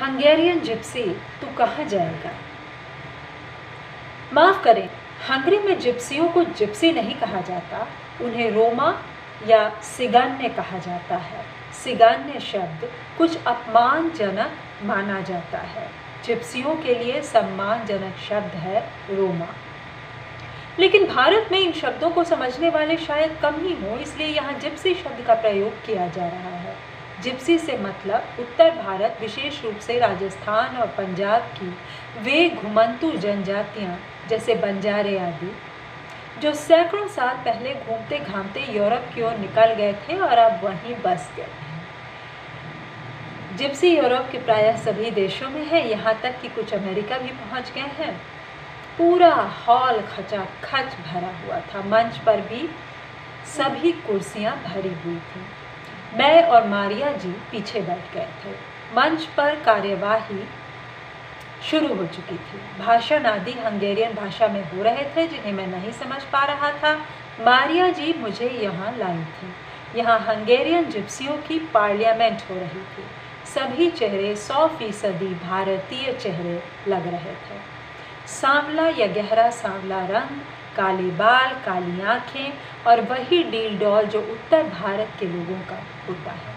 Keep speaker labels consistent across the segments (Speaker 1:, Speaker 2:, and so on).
Speaker 1: Hungarian Gypsy तू कहाँ जाएगा। माफ़ करें, हंगरी में जिप्सियों को जिप्सी नहीं कहा जाता, उन्हें रोमा या सिगान्य कहा जाता है। सिगान्य शब्द कुछ अपमानजनक माना जाता है। जिप्सियों के लिए सम्मानजनक शब्द है रोमा। लेकिन भारत में इन शब्दों को समझने वाले शायद कम ही हों, इसलिए यहाँ जिप्सी शब्द का प्रयोग किया जा रहा है। जिप्सी से मतलब उत्तर भारत, विशेष रूप से राजस्थान और पंजाब की वे घुमंतू जनजातियाँ जैसे बंजारे आदि, जो सैकड़ों साल पहले घूमते घामते यूरोप की ओर निकल गए थे और अब वहीं बस गए हैं। जिप्सी यूरोप के प्रायः सभी देशों में है, यहाँ तक कि कुछ अमेरिका भी पहुँच गए हैं। पूरा हॉल खचाखच भरा हुआ था। मंच पर भी सभी कुर्सियाँ भरी हुई थीं। मैं और मारिया जी पीछे बैठ गए थे। मंच पर कार्यवाही शुरू हो चुकी थी। भाषण आदि हंगेरियन भाषा में हो रहे थे, जिन्हें मैं नहीं समझ पा रहा था। मारिया जी मुझे यहाँ लाई थी। यहाँ हंगेरियन जिप्सियों की पार्लियामेंट हो रही थी। सभी चेहरे 100% भारतीय चेहरे लग रहे थे। सांवला या गहरा सांवला रंग, काले बाल, काली आँखें और वही डील डॉल जो उत्तर भारत के लोगों का होता है।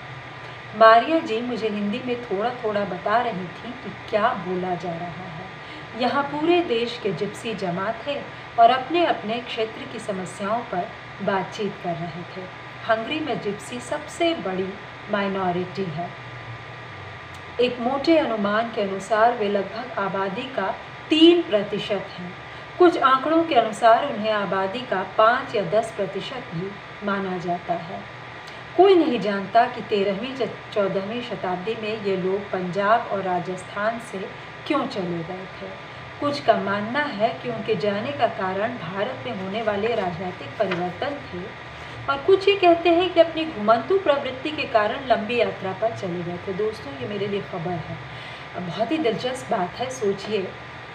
Speaker 1: मारिया जी मुझे हिंदी में थोड़ा थोड़ा बता रही थी कि क्या बोला जा रहा है। यहाँ पूरे देश के जिप्सी जमा थे और अपने अपने क्षेत्र की समस्याओं पर बातचीत कर रहे थे। हंगरी में जिप्सी सबसे बड़ी माइनॉरिटी है। एक मोटे अनुमान के अनुसार वे लगभग आबादी का 3% हैं। कुछ आंकड़ों के अनुसार उन्हें आबादी का 5 या 10% भी माना जाता है। कोई नहीं जानता कि 13वीं-14वीं शताब्दी में ये लोग पंजाब और राजस्थान से क्यों चले गए थे। कुछ का मानना है कि उनके जाने का कारण भारत में होने वाले राजनीतिक परिवर्तन थे, और कुछ ये कहते हैं कि अपनी घुमंतू प्रवृत्ति के कारण लंबी यात्रा पर चले गए थे। दोस्तों, ये मेरे लिए खबर है। बहुत ही दिलचस्प बात है। सोचिए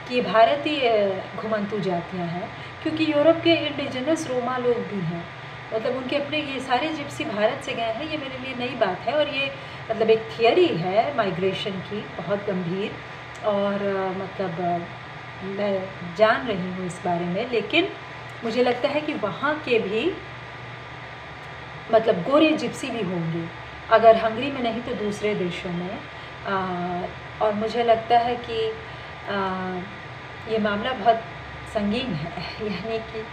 Speaker 1: कि भारतीय घुमंतू जातियाँ हैं, क्योंकि यूरोप के इंडिजिनस रोमा लोग भी हैं। मतलब उनके अपने ये सारे जिप्सी भारत से गए हैं। ये मेरे लिए नई बात है, और ये मतलब एक थियरी है माइग्रेशन की, बहुत गंभीर, और मतलब मैं जान रही हूँ इस बारे में। लेकिन मुझे लगता है कि वहाँ के भी मतलब गोरे जिप्सी भी होंगे, अगर हंगरी में नहीं तो दूसरे देशों में। और मुझे लगता है कि ये मामला बहुत संगीन है। यानी कि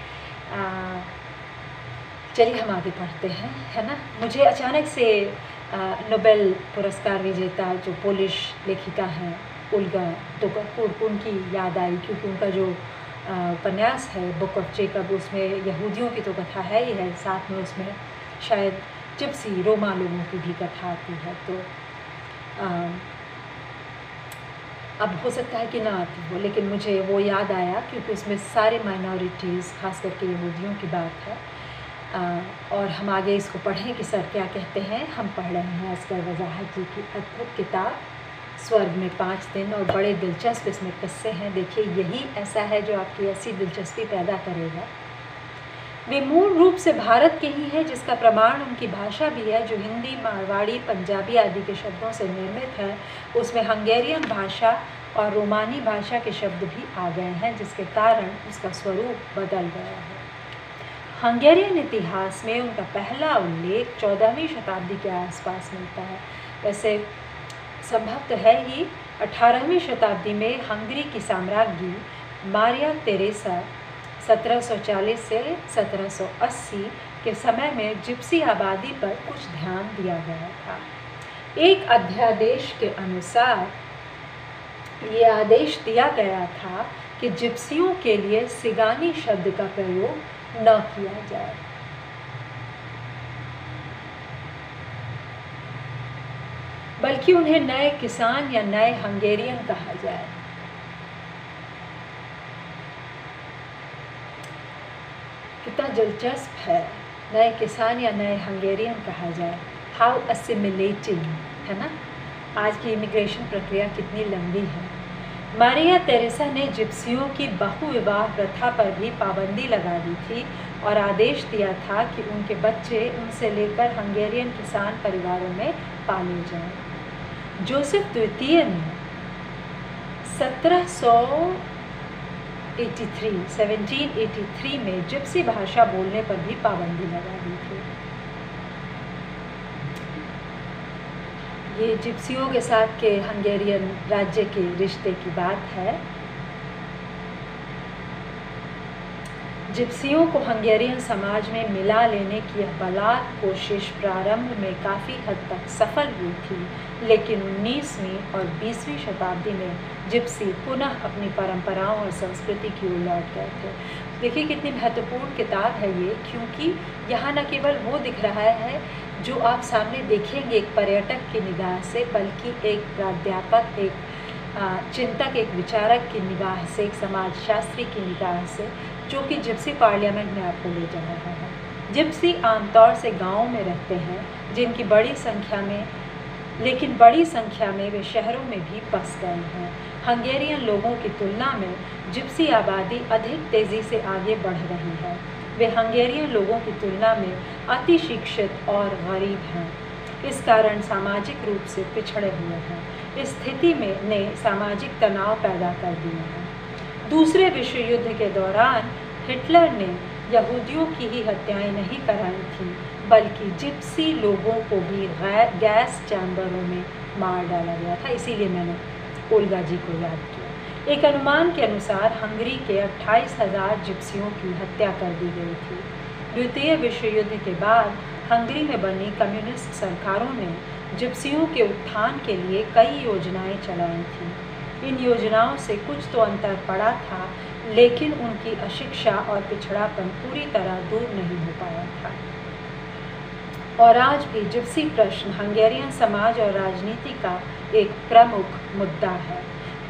Speaker 1: चलिए हम आगे बढ़ते हैं, है ना। मुझे अचानक से नोबेल पुरस्कार विजेता जो पोलिश लेखिका हैं ओल्गा टोकार्चुक, उनकी याद आई, क्योंकि उनका जो उपन्यास है बुक ऑफ जेकब, उसमें यहूदियों की तो कथा है ही है, साथ में उसमें शायद जिप्सी रोमा लोगों की भी कथा आती है। तो अब हो सकता है कि ना आती हो, लेकिन मुझे वो याद आया क्योंकि उसमें सारे माइनॉरिटीज़, खास करके यहूदियों की बात है। और हम आगे इसको पढ़ें कि सर क्या कहते हैं। हम पढ़ रहे हैं असगर वजाहत जी की अद्भुत किताब स्वर्ग में 5 दिन, और बड़े दिलचस्प इसमें किस्से हैं। देखिए, यही ऐसा है जो आपकी ऐसी दिलचस्पी पैदा करेगा। वे मूल रूप से भारत के ही हैं, जिसका प्रमाण उनकी भाषा भी है, जो हिंदी, मारवाड़ी, पंजाबी आदि के शब्दों से निर्मित है। उसमें हंगेरियन भाषा और रोमानी भाषा के शब्द भी आ गए हैं, जिसके कारण उसका स्वरूप बदल गया है। हंगेरियन इतिहास में उनका पहला उल्लेख 14वीं शताब्दी के आसपास मिलता है। वैसे संभव तो है ही 18वीं शताब्दी में हंगरी की साम्राज्ञी मारिया तेरेसा 1740 से 1780 के समय में जिप्सी आबादी पर कुछ ध्यान दिया गया था। एक अध्यादेश के अनुसार ये आदेश दिया गया था कि जिप्सियों के लिए सिगानी शब्द का प्रयोग न किया जाए। बल्कि उन्हें नए किसान या नए हंगेरियन कहा जाए। कितना दिलचस्प है, नए किसान या नए हंगेरियन कहा जाए। हाउ असिमिलेटिंग, है ना। आज की इमिग्रेशन प्रक्रिया कितनी लंबी है। मारिया तेरेसा ने जिप्सियों की बहुविवाह प्रथा पर भी पाबंदी लगा दी थी और आदेश दिया था कि उनके बच्चे उनसे लेकर हंगेरियन किसान परिवारों में पाले जाएं। जोसेफ द्वितीय ने 1783 में जिप्सी भाषा बोलने पर भी पाबंदी लगा दी थी। ये जिप्सियों के साथ के हंगेरियन राज्य के रिश्ते की बात है। जिप्सियों को हंगेरियन समाज में मिला लेने की यह बलात् कोशिश प्रारंभ में काफ़ी हद तक सफल हुई थी, लेकिन 19वीं और 20वीं शताब्दी में जिप्सी पुनः अपनी परंपराओं और संस्कृति की ओर लौट गए थे। देखिए कितनी महत्वपूर्ण किताब है ये, क्योंकि यहाँ न केवल वो दिख रहा है जो आप सामने देखेंगे एक पर्यटक की निगाह से, बल्कि एक प्राध्यापक, एक चिंतक, एक विचारक की निगाह से, एक समाजशास्त्री की निगाह से, जो कि जिप्सी पार्लियामेंट में आपको ले जा रहा है। जिप्सी आमतौर से गाँव में रहते हैं, जिनकी बड़ी संख्या में वे शहरों में भी बस गए हैं। हंगेरियन लोगों की तुलना में जिप्सी आबादी अधिक तेज़ी से आगे बढ़ रही है। वे हंगेरियन लोगों की तुलना में अति शिक्षित और गरीब हैं, इस कारण सामाजिक रूप से पिछड़े हुए हैं। इस स्थिति में ने सामाजिक तनाव पैदा कर दिए हैं। दूसरे विश्व युद्ध के दौरान हिटलर ने यहूदियों की ही हत्याएं नहीं कराई थीं, बल्कि जिप्सी लोगों को भी गैस चैम्बरों में मार डाला गया था। इसीलिए मैंने ओल्गा जी को याद किया। एक अनुमान के अनुसार हंगरी के 28,000 जिप्सियों की हत्या कर दी गई थी। द्वितीय विश्व युद्ध के बाद हंगरी में बनी कम्युनिस्ट सरकारों ने जिप्सियों के उत्थान के लिए कई योजनाएं चलाई थीं। इन योजनाओं से कुछ तो अंतर पड़ा था, लेकिन उनकी अशिक्षा और पिछड़ापन पूरी तरह दूर नहीं हो पाया था। और आज भी जिप्सी प्रश्न हंगेरियन समाज और राजनीति का एक प्रमुख मुद्दा है।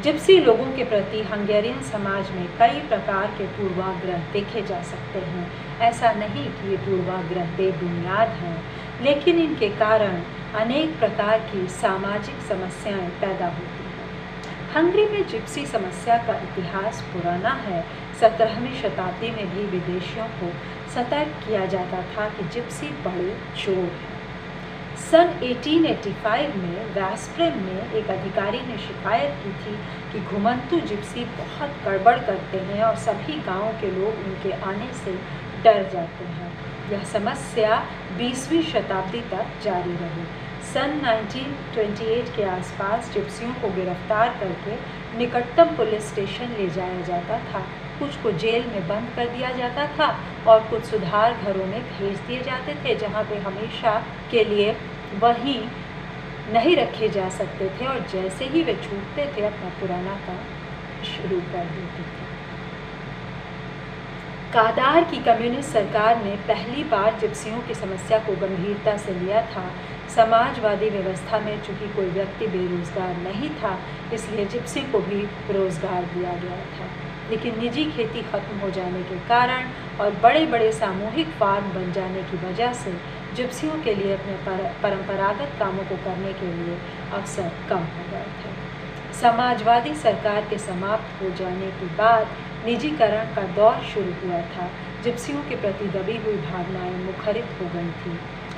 Speaker 1: जिप्सी लोगों के प्रति हंगेरियन समाज में कई प्रकार के पूर्वाग्रह देखे जा सकते हैं। ऐसा नहीं कि ये पूर्वाग्रह बेबुनियाद हैं, लेकिन इनके कारण अनेक प्रकार की सामाजिक समस्याएं पैदा होती हैं। हंगरी में जिप्सी समस्या का इतिहास पुराना है। 17वीं शताब्दी में भी विदेशियों को सतर्क किया जाता था कि जिप्सी बड़े चोर हैं। सन 1885 में वैस्प्रेम में एक अधिकारी ने शिकायत की थी कि घुमंतु जिप्सी बहुत गड़बड़ करते हैं और सभी गांव के लोग उनके आने से डर जाते हैं। यह समस्या 20वीं शताब्दी तक जारी रही। सन 1928 के आसपास जिप्सियों को गिरफ्तार करके निकटतम पुलिस स्टेशन ले जाया जाता था। कुछ को जेल में बंद कर दिया जाता था और कुछ सुधार घरों में भेज दिए जाते थे, जहां पे हमेशा के लिए वहीं नहीं रखे जा सकते थे, और जैसे ही वे छूटते थे अपना पुराना काम शुरू कर देते थे। कादार की कम्युनिस्ट सरकार ने पहली बार जिप्सियों की समस्या को गंभीरता से लिया था। समाजवादी व्यवस्था में चूंकि कोई व्यक्ति बेरोजगार नहीं था, इसलिए जिप्सी को भी रोजगार दिया गया था। लेकिन निजी खेती खत्म हो जाने के कारण और बड़े बड़े सामूहिक फार्म बन जाने की वजह से जिप्सियों के लिए अपने परंपरागत कामों को करने के लिए अवसर कम हो गए थे। समाजवादी सरकार के समाप्त हो जाने के बाद निजीकरण का दौर शुरू हुआ था। जिप्सियों के प्रति दबी हुई भावनाएं मुखरित हो गई थी।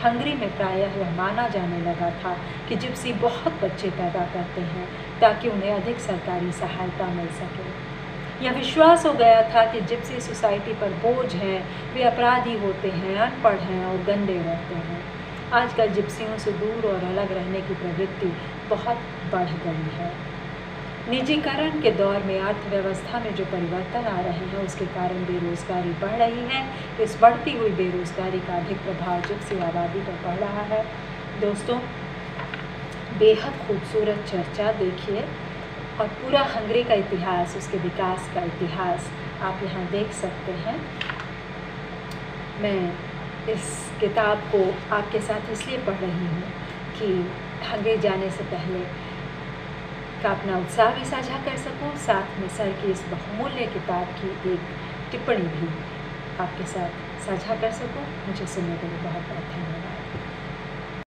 Speaker 1: हंगरी में प्रायः यह माना जाने लगा था कि जिप्सी बहुत बच्चे पैदा करते हैं ताकि उन्हें अधिक सरकारी सहायता मिल सके। यह विश्वास हो गया था कि जिप्सी सोसाइटी पर बोझ हैं, वे अपराधी होते हैं, अनपढ़ हैं और गंदे रहते हैं। आजकल जिप्सियों से दूर और अलग रहने की प्रवृत्ति बहुत बढ़ गई है। निजीकरण के दौर में अर्थव्यवस्था में जो परिवर्तन आ रहे हैं, उसके कारण बेरोजगारी बढ़ रही है। इस बढ़ती हुई बेरोजगारी का अधिक प्रभाव जिप्सी आबादी पर पड़ रहा है। दोस्तों, बेहद खूबसूरत चर्चा देखिए, और पूरा हंगरी का इतिहास, उसके विकास का इतिहास आप यहाँ देख सकते हैं। मैं इस किताब को आपके साथ इसलिए पढ़ रही हूँ कि हंगरी जाने से पहले का अपना उत्साह भी साझा कर सकूं, साथ में सर की इस बहुमूल्य किताब की एक टिप्पणी भी आपके साथ साझा कर सकूं। मुझे सुनने के लिए बहुत बहुत धन्यवाद।